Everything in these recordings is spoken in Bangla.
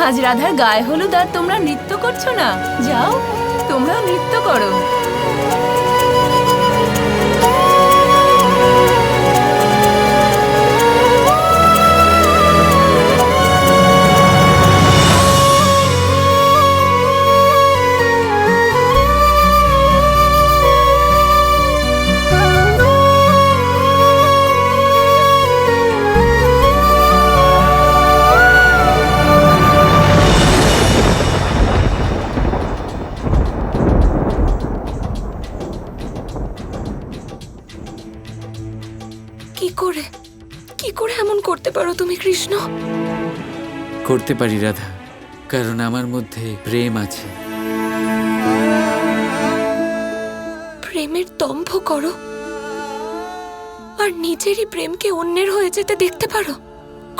আজ রাধার গায়ে হলুদ আর তোমরা নৃত্য করছো না? যাও, তোমরা নৃত্য করো। কি করে এমন করতে পারো তুমি কৃষ্ণ? করতে পারি রাধা, কারণ আমার মধ্যে প্রেম আছে। প্রেমের দম্ভ করো আর নিজেরই প্রেমকে অন্যের হয়ে যেতে দেখতে পারো?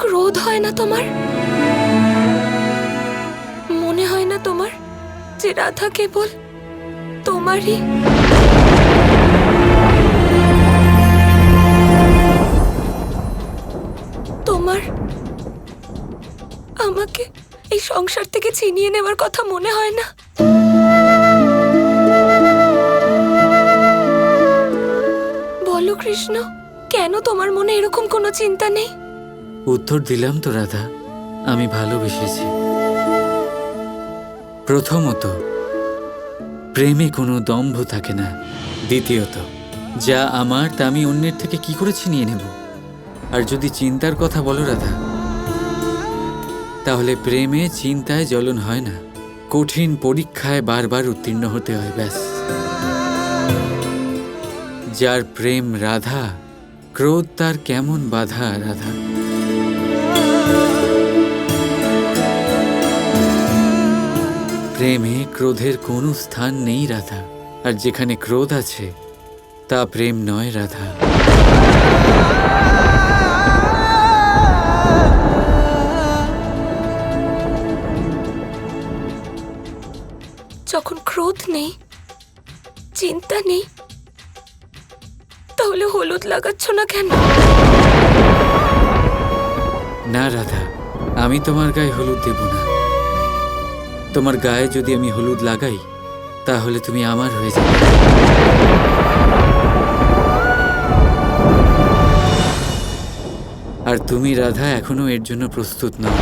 ক্রোধ হয় না তোমার? মনে হয় না তোমার যে রাধা কেবল তোমারই? তোমার আমাকে এই সংসার থেকে ছিনিয়ে নেওয়ার কথা মনে হয় না? বলো কৃষ্ণ, কেন তোমার মনে এরকম কোনো চিন্তা নেই? উত্তর দিলাম তো রাধা, আমি ভালোবেসেছি। প্রথমত, প্রেমে কোনো দম্ভ থাকে না। দ্বিতীয়ত, যা আমার তা আমি অন্যের থেকে কি করে ছিনিয়ে নেব? আর যদি চিন্তার কথা বলো রাধা, তাহলে প্রেমে চিন্তায় জ্বলন হয় না, কঠিন পরীক্ষায় বারবার উত্তীর্ণ হতে হয়, ব্যাস। যার প্রেম রাধা, ক্রোধ তার কেমন বাধা রাধা? প্রেমে ক্রোধের কোনো স্থান নেই রাধা, আর যেখানে ক্রোধ আছে তা প্রেম নয় রাধা। যখন ক্রোধ নেই, চিন্তা নেই, তাহলে হলুদ লাগাচ্ছ না কেন? না রাধা, আমি তোমার গায়ে হলুদ দেব না। তোমার গায়ে যদি আমি হলুদ লাগাই, তাহলে তুমি আমার হয়ে যাবে। আর তুমি রাধা এখনো এর জন্য প্রস্তুত নও।